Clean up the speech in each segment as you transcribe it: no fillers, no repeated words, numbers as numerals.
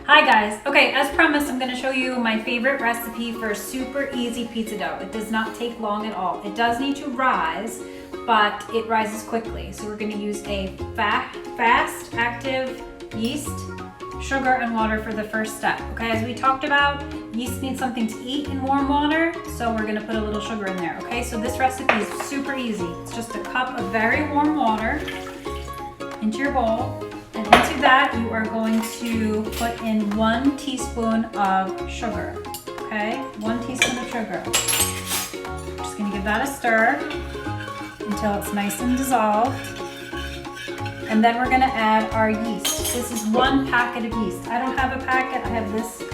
Hi guys. Okay, as promised, I'm going to show you my favorite recipe for super easy pizza dough. It does not take long at all. It does need to rise, but it rises quickly. So we're going to use a fast active yeast, sugar, and water for the first step. Okay, as we talked about, yeast needs something to eat in warm water, so we're going to put a little sugar in there. Okay, so this recipe is super easy. It's just a cup of very warm water into your bowl. And into that, you are going to put in 1 teaspoon of sugar, okay? 1 teaspoon of sugar. Just gonna give that a stir until it's nice and dissolved. And then we're gonna add our yeast. This is 1 packet of yeast. I don't have a packet, I have this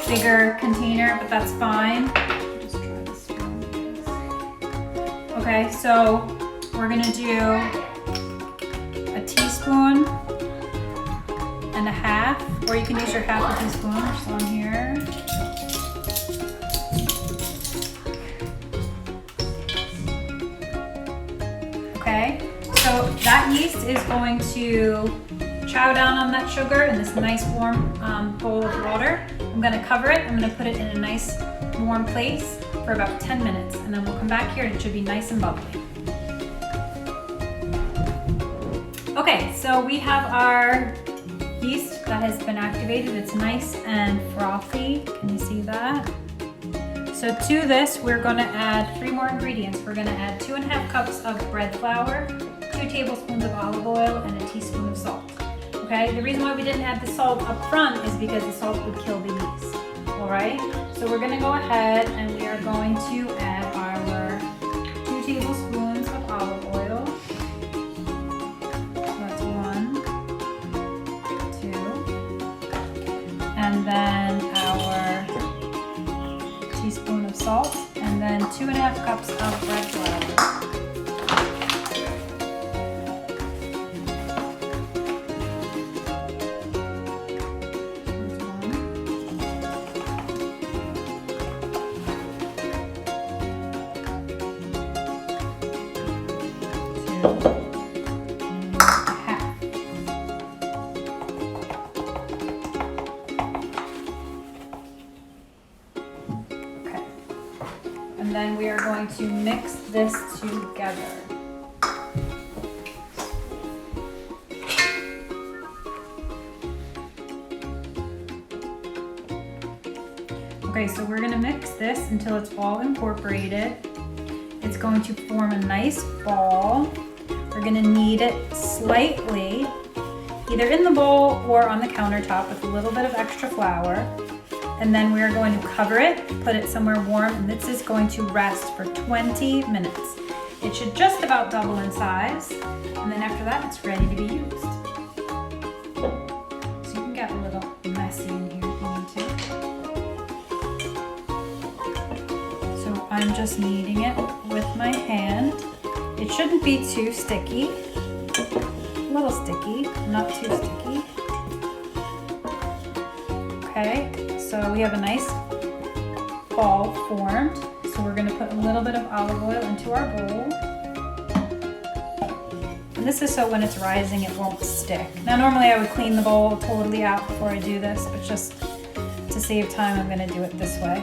bigger container, but that's fine. Just try this one. Okay, so we're gonna do a teaspoon and a half, or you can use your half a teaspoon, which is on here. Okay, so that yeast is going to chow down on that sugar in this nice warm bowl of water. I'm going to cover it. I'm going to put it in a nice warm place for about 10 minutes, and then we'll come back here and it should be nice and bubbly. Okay, so we have our yeast that has been activated. It's nice and frothy. Can you see that? So to this, we're going to add 3 more ingredients. We're going to add 2½ cups of bread flour, 2 tablespoons of olive oil, and a teaspoon of salt. Okay, the reason why we didn't add the salt up front is because the salt would kill the yeast. All right, so we're going to go ahead and we are going to add our 2 tablespoons of olive oil. And then our teaspoon of salt, and then 2½ cups of bread flour. And then we are going to mix this together. Okay, so we're going to mix this until it's all incorporated. It's going to form a nice ball. We're going to knead it slightly, either in the bowl or on the countertop with a little bit of extra flour. And then we are going to cover it, put it somewhere warm, and this is going to rest for 20 minutes. It should just about double in size, and then after that, it's ready to be used. So you can get a little messy in here if you need to. So I'm just kneading it with my hand. It shouldn't be too sticky. A little sticky, not too sticky. Okay. So we have a nice ball formed. So we're going to put a little bit of olive oil into our bowl. And this is so when it's rising it won't stick. Now normally I would clean the bowl totally out before I do this, but just to save time I'm going to do it this way.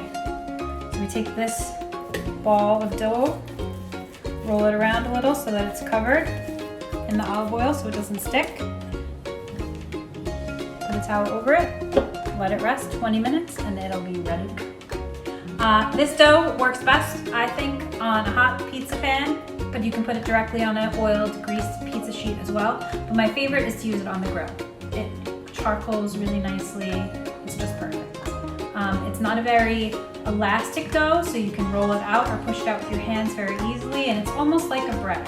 So we take this ball of dough, roll it around a little so that it's covered in the olive oil so it doesn't stick. Put a towel over it. Let it rest 20 minutes and it'll be ready to go. This dough works best, I think, on a hot pizza pan, but you can put it directly on an oiled, greased pizza sheet as well. But my favorite is to use it on the grill. It charcoals really nicely. It's just perfect. It's not a very elastic dough, so you can roll it out or push it out with your hands very easily, and it's almost like a bread,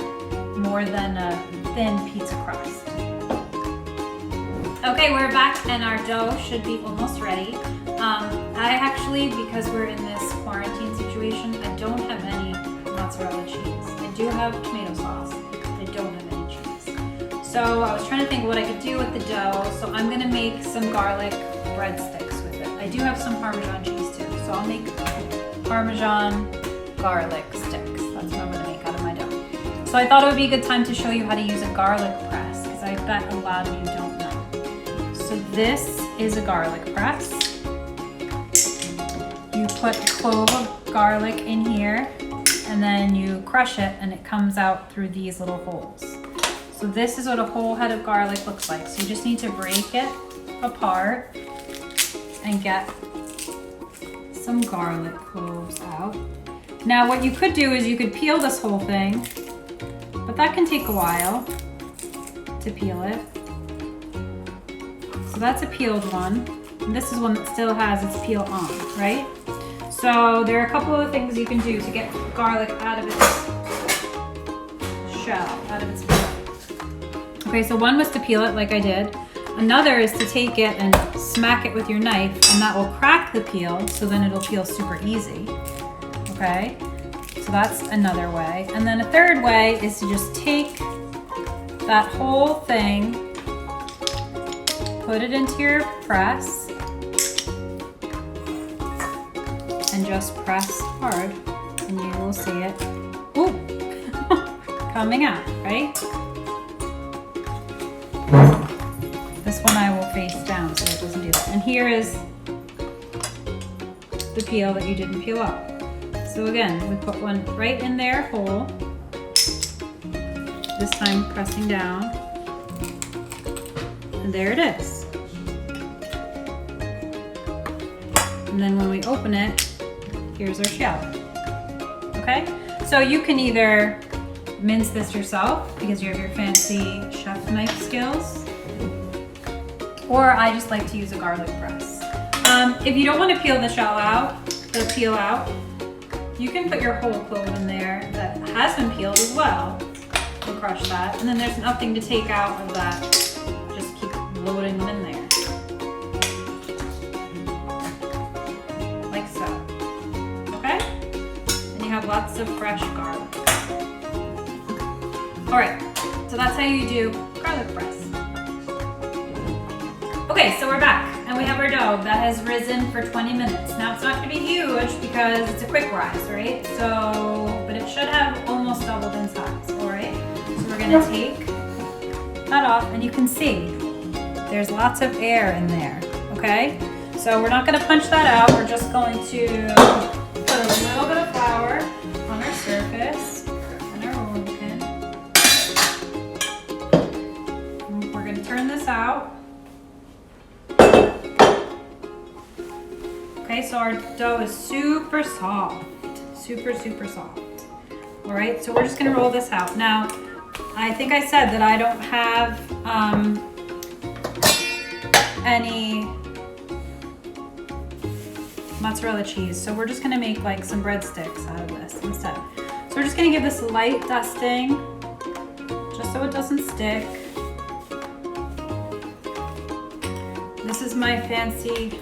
more than a thin pizza crust. Okay, we're back and our dough should be almost ready. I actually, because we're in this quarantine situation, I don't have any mozzarella cheese. I do have tomato sauce. I don't have any cheese. So I was trying to think what I could do with the dough. So I'm gonna make some garlic breadsticks with it. I do have some Parmesan cheese too. So I'll make Parmesan garlic sticks. That's what I'm gonna make out of my dough. So I thought it would be a good time to show you how to use a garlic press, because I bet a lot of you don't know. So this is a garlic press. You put a clove of garlic in here and then you crush it and it comes out through these little holes. So this is what a whole head of garlic looks like. So you just need to break it apart and get some garlic cloves out. Now what you could do is you could peel this whole thing, but that can take a while to peel it. So that's a peeled one. And this is one that still has its peel on, right? So there are a couple of things you can do to get garlic out of its shell, out of its peel. Okay, so one was to peel it like I did. Another is to take it and smack it with your knife, and that will crack the peel, so then it'll peel super easy. Okay, so that's another way. And then a third way is to just take that whole thing, put it into your press, and just press hard, and you will see it, ooh, coming out, right? This one I will face down so it doesn't do that. And here is the peel that you didn't peel up. So again, we put one right in their hole, this time pressing down, and there it is. And then when we open it, here's our shell. Okay? So you can either mince this yourself because you have your fancy chef knife skills, or I just like to use a garlic press. If you don't want to peel the shell out, the peel out, you can put your whole clove in there that has been peeled as well and crush that. And then there's nothing to take out of that. Just keep loading them in there. Like so. Okay? And you have lots of fresh garlic. All right, so that's how you do garlic press. Okay, so we're back and we have our dough that has risen for 20 minutes. Now it's not gonna be huge because it's a quick rise, right? So, but it should have almost doubled in size, all right? So we're gonna take that off and you can see there's lots of air in there, okay? So we're not gonna punch that out. We're just going to put a little bit of flour on our surface and our rolling pin. And we're gonna turn this out. Okay, so our dough is super soft, super soft. All right, so we're just gonna roll this out. Now, I think I said that I don't have any mozzarella cheese, so we're just gonna make like some breadsticks out of this instead. So we're just gonna give this a light dusting, just so it doesn't stick. This is my fancy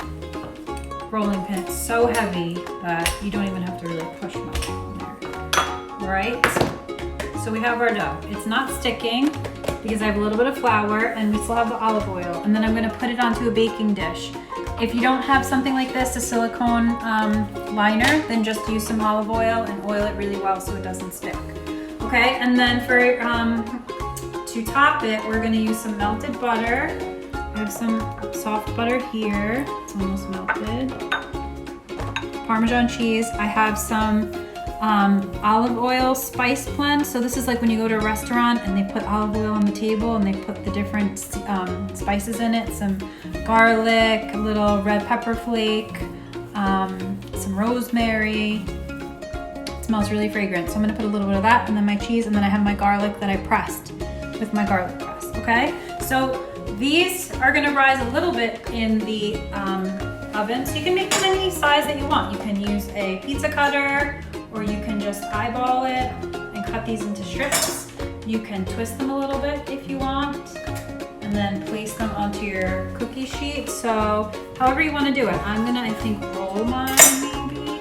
rolling pin. It's so heavy that you don't even have to really push much in there. All right, so we have our dough. It's not sticking because I have a little bit of flour and we still have the olive oil. And then I'm gonna put it onto a baking dish. If you don't have something like this, a silicone liner, then just use some olive oil and oil it really well so it doesn't stick. Okay, and then for to top it, we're gonna use some melted butter. I have some soft butter here, it's almost melted. Parmesan cheese. I have some olive oil spice blend. So this is like when you go to a restaurant and they put olive oil on the table and they put the different spices in it. Some garlic, a little red pepper flake, some rosemary. It smells really fragrant. So I'm gonna put a little bit of that and then my cheese, and then I have my garlic that I pressed with my garlic press, okay? So these are gonna rise a little bit in the oven, so you can make them any size that you want. You can use a pizza cutter, or you can just eyeball it and cut these into strips. You can twist them a little bit if you want, and then place them onto your cookie sheet. So however you wanna do it. I'm gonna, I think, roll mine maybe.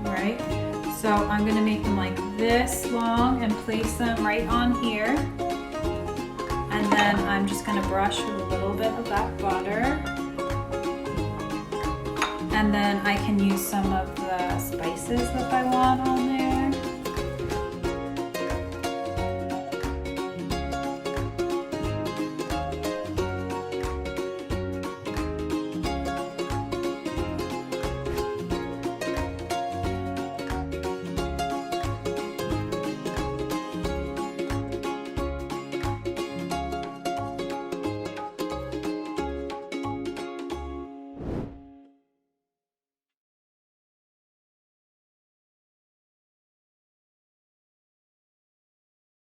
All right, so I'm gonna make them like this long and place them right on here. And then I'm just gonna brush with a little bit of that butter. And then I can use some of the spices that I want on there.